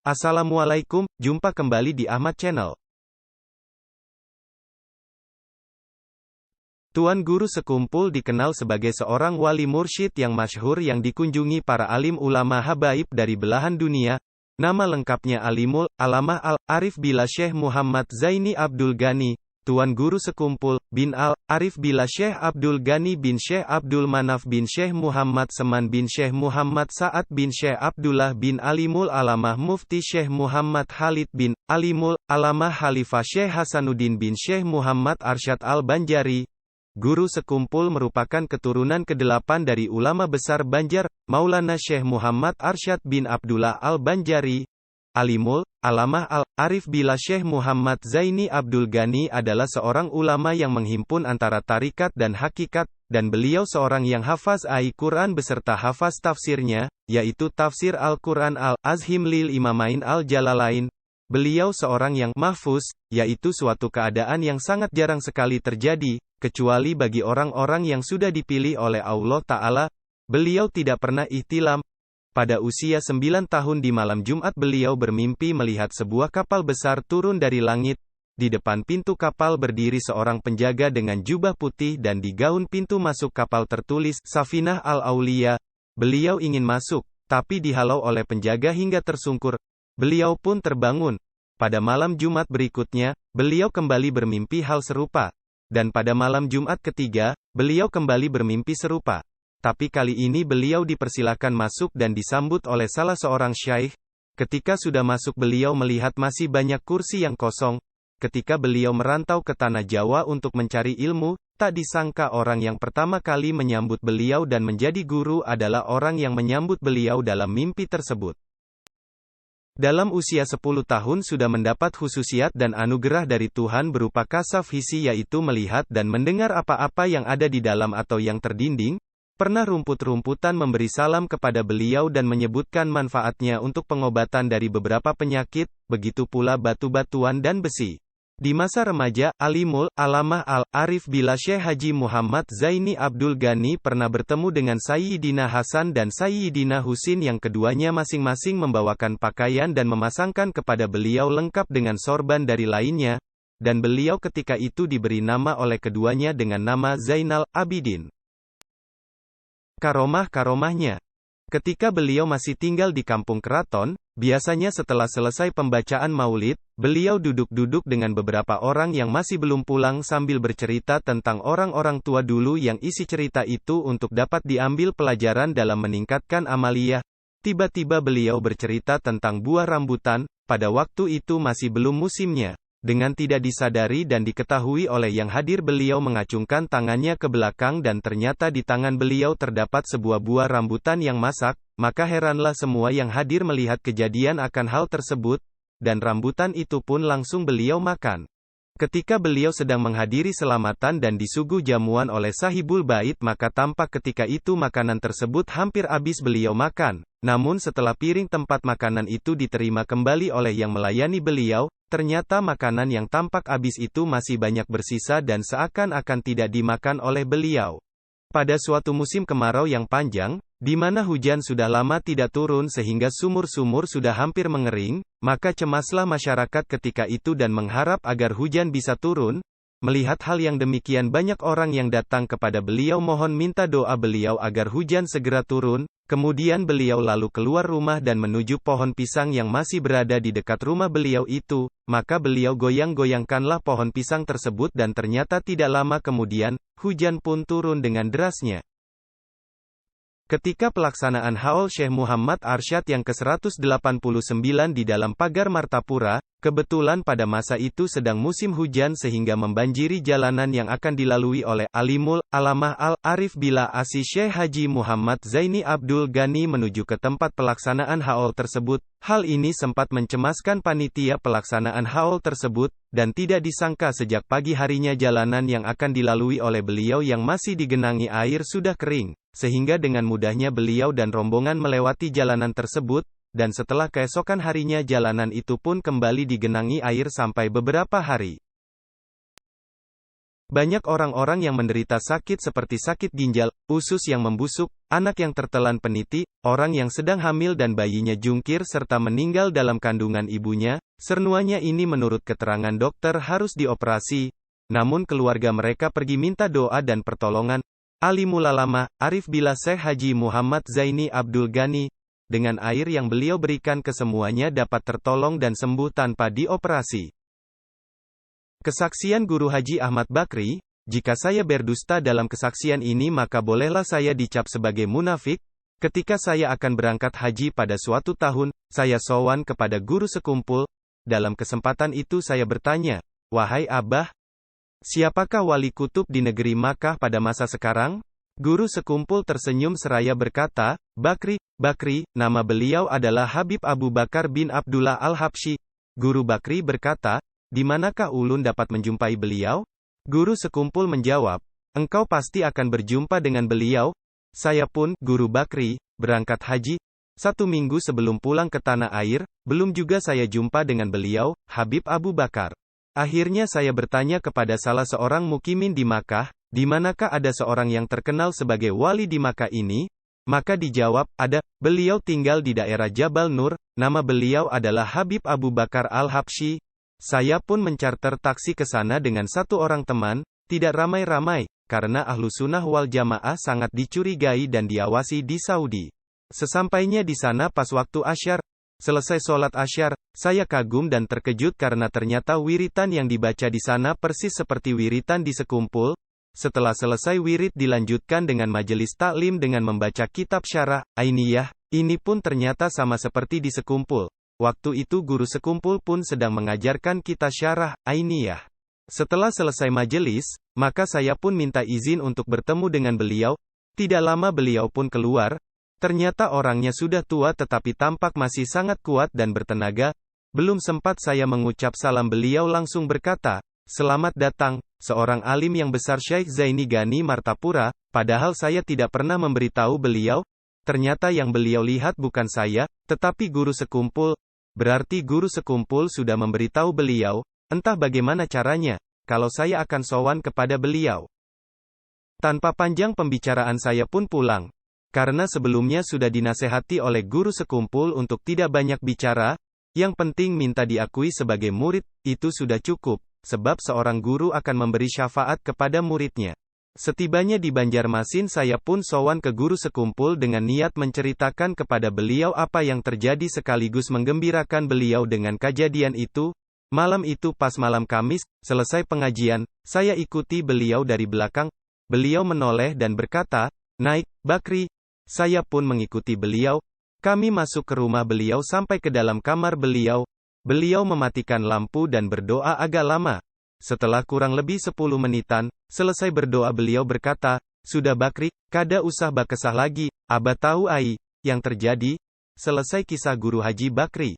Assalamualaikum, jumpa kembali di Ahmad Channel. Tuan Guru Sekumpul dikenal sebagai seorang wali mursyid yang masyhur yang dikunjungi para alim ulama habaib dari belahan dunia. Nama lengkapnya Alimul Alamah Al-Arif Billah Syekh Muhammad Zaini Abdul Ghani, Tuan Guru Sekumpul, bin Al-Arif Billah Syekh Abdul Ghani bin Syekh Abdul Manaf bin Syekh Muhammad Seman bin Syekh Muhammad Sa'ad bin Syekh Abdullah bin Alimul Alamah Mufti Syekh Muhammad Khalid bin Alimul Alamah Khalifah Syekh Hasanuddin bin Syekh Muhammad Arsyad Al-Banjari. Guru Sekumpul merupakan keturunan ke-8 dari ulama besar Banjar, Maulana Syekh Muhammad Arsyad bin Abdullah Al-Banjari. Alimul Alamah Al-Arif Billah Syekh Muhammad Zaini Abdul Ghani adalah seorang ulama yang menghimpun antara tarikat dan hakikat, dan beliau seorang yang hafaz Al-Quran beserta hafaz tafsirnya, yaitu tafsir Al-Quran Al-Azhim lil Imamain Al-Jalalain. Beliau seorang yang mahfuz, yaitu suatu keadaan yang sangat jarang sekali terjadi, kecuali bagi orang-orang yang sudah dipilih oleh Allah Ta'ala. Beliau tidak pernah ihtilam. Pada usia 9 tahun di malam Jumat beliau bermimpi melihat sebuah kapal besar turun dari langit. Di depan pintu kapal berdiri seorang penjaga dengan jubah putih dan di gaun pintu masuk kapal tertulis, Safinah Al-Aulia. Beliau ingin masuk, tapi dihalau oleh penjaga hingga tersungkur. Beliau pun terbangun. Pada malam Jumat berikutnya, beliau kembali bermimpi hal serupa. Dan pada malam Jumat ketiga, beliau kembali bermimpi serupa. Tapi kali ini beliau dipersilakan masuk dan disambut oleh salah seorang syaikh. Ketika sudah masuk beliau melihat masih banyak kursi yang kosong. Ketika beliau merantau ke tanah Jawa untuk mencari ilmu, tak disangka orang yang pertama kali menyambut beliau dan menjadi guru adalah orang yang menyambut beliau dalam mimpi tersebut. Dalam usia 10 tahun sudah mendapat khususiat dan anugerah dari Tuhan berupa kasaf hisi yaitu melihat dan mendengar apa-apa yang ada di dalam atau yang terdinding. Pernah rumput-rumputan memberi salam kepada beliau dan menyebutkan manfaatnya untuk pengobatan dari beberapa penyakit, begitu pula batu-batuan dan besi. Di masa remaja, Alimul Alamah Al-Arif Billah Syekh Haji Muhammad Zaini Abdul Ghani pernah bertemu dengan Sayyidina Hasan dan Sayyidina Husin yang keduanya masing-masing membawakan pakaian dan memasangkan kepada beliau lengkap dengan sorban dari lainnya, dan beliau ketika itu diberi nama oleh keduanya dengan nama Zainal Abidin. Karomah-karomahnya. Ketika beliau masih tinggal di kampung keraton, biasanya setelah selesai pembacaan maulid, beliau duduk-duduk dengan beberapa orang yang masih belum pulang sambil bercerita tentang orang-orang tua dulu yang isi cerita itu untuk dapat diambil pelajaran dalam meningkatkan amaliyah. Tiba-tiba beliau bercerita tentang buah rambutan, pada waktu itu masih belum musimnya. Dengan tidak disadari dan diketahui oleh yang hadir beliau mengacungkan tangannya ke belakang dan ternyata di tangan beliau terdapat sebuah buah rambutan yang masak, maka heranlah semua yang hadir melihat kejadian akan hal tersebut, dan rambutan itu pun langsung beliau makan. Ketika beliau sedang menghadiri selamatan dan disuguh jamuan oleh sahibul bait maka tampak ketika itu makanan tersebut hampir habis beliau makan. Namun setelah piring tempat makanan itu diterima kembali oleh yang melayani beliau, ternyata makanan yang tampak habis itu masih banyak bersisa dan seakan-akan tidak dimakan oleh beliau. Pada suatu musim kemarau yang panjang, di mana hujan sudah lama tidak turun sehingga sumur-sumur sudah hampir mengering, maka cemaslah masyarakat ketika itu dan mengharap agar hujan bisa turun. Melihat hal yang demikian banyak orang yang datang kepada beliau mohon minta doa beliau agar hujan segera turun. Kemudian beliau lalu keluar rumah dan menuju pohon pisang yang masih berada di dekat rumah beliau itu, maka beliau goyang-goyangkanlah pohon pisang tersebut dan ternyata tidak lama kemudian, hujan pun turun dengan derasnya. Ketika pelaksanaan haul Syekh Muhammad Arsyad yang ke-189 di dalam pagar Martapura, kebetulan pada masa itu sedang musim hujan sehingga membanjiri jalanan yang akan dilalui oleh Alimul Alamah Al-Arif Billah Asy Syekh Haji Muhammad Zaini Abdul Ghani menuju ke tempat pelaksanaan haul tersebut. Hal ini sempat mencemaskan panitia pelaksanaan haul tersebut, dan tidak disangka sejak pagi harinya jalanan yang akan dilalui oleh beliau yang masih digenangi air sudah kering. Sehingga dengan mudahnya beliau dan rombongan melewati jalanan tersebut, dan setelah keesokan harinya jalanan itu pun kembali digenangi air sampai beberapa hari. Banyak orang-orang yang menderita sakit seperti sakit ginjal, usus yang membusuk, anak yang tertelan peniti, orang yang sedang hamil dan bayinya jungkir serta meninggal dalam kandungan ibunya, semuanya ini menurut keterangan dokter harus dioperasi. Namun keluarga mereka pergi minta doa dan pertolongan. Alimul Allamah, Arif Billah Syekh Haji Muhammad Zaini Abdul Ghani, dengan air yang beliau berikan ke semuanya dapat tertolong dan sembuh tanpa dioperasi. Kesaksian Guru Haji Ahmad Bakri, jika saya berdusta dalam kesaksian ini maka bolehlah saya dicap sebagai munafik. Ketika saya akan berangkat haji pada suatu tahun, saya sowan kepada guru sekumpul. Dalam kesempatan itu saya bertanya, "Wahai Abah, siapakah wali kutub di negeri Makkah pada masa sekarang?" Guru sekumpul tersenyum seraya berkata, Bakri, nama beliau adalah Habib Abu Bakar bin Abdullah Al-Habsyi." Guru Bakri berkata, "Di manakah ulun dapat menjumpai beliau?" Guru sekumpul menjawab, "Engkau pasti akan berjumpa dengan beliau." Saya pun, Guru Bakri, berangkat haji. 1 minggu sebelum pulang ke tanah air, belum juga saya jumpa dengan beliau, Habib Abu Bakar. Akhirnya saya bertanya kepada salah seorang mukimin di Makkah, di manakah ada seorang yang terkenal sebagai wali di Makkah ini? Maka dijawab, ada, beliau tinggal di daerah Jabal Nur, nama beliau adalah Habib Abu Bakar Al-Habsyi. Saya pun mencarter taksi ke sana dengan 1 orang teman, tidak ramai-ramai, karena ahlu sunnah wal jamaah sangat dicurigai dan diawasi di Saudi. Sesampainya di sana pas waktu asyar, selesai sholat asyar, saya kagum dan terkejut karena ternyata wiritan yang dibaca di sana persis seperti wiritan di sekumpul. Setelah selesai wirid dilanjutkan dengan majelis taklim dengan membaca kitab syarah, Ainiyah, ini pun ternyata sama seperti di sekumpul. Waktu itu guru sekumpul pun sedang mengajarkan kitab syarah, Ainiyah. Setelah selesai majelis, maka saya pun minta izin untuk bertemu dengan beliau. Tidak lama beliau pun keluar. Ternyata orangnya sudah tua tetapi tampak masih sangat kuat dan bertenaga. Belum sempat saya mengucap salam beliau langsung berkata, "Selamat datang, seorang alim yang besar Syekh Zaini Ghani Martapura." Padahal saya tidak pernah memberitahu beliau. Ternyata yang beliau lihat bukan saya, tetapi guru sekumpul. Berarti guru sekumpul sudah memberitahu beliau, entah bagaimana caranya, kalau saya akan sowan kepada beliau. Tanpa panjang pembicaraan saya pun pulang. Karena sebelumnya sudah dinasehati oleh guru sekumpul untuk tidak banyak bicara, yang penting minta diakui sebagai murid, itu sudah cukup, sebab seorang guru akan memberi syafaat kepada muridnya. Setibanya di Banjarmasin saya pun sowan ke guru sekumpul dengan niat menceritakan kepada beliau apa yang terjadi sekaligus menggembirakan beliau dengan kejadian itu. Malam itu pas malam Kamis, selesai pengajian, saya ikuti beliau dari belakang. Beliau menoleh dan berkata, "Naik, Bakri." Saya pun mengikuti beliau. Kami masuk ke rumah beliau sampai ke dalam kamar beliau. Beliau mematikan lampu dan berdoa agak lama. Setelah kurang lebih 10 menitan, selesai berdoa beliau berkata, "Sudah Bakri, kada usah bakesah lagi, Abah tahu ai, yang terjadi." Selesai kisah Guru Haji Bakri.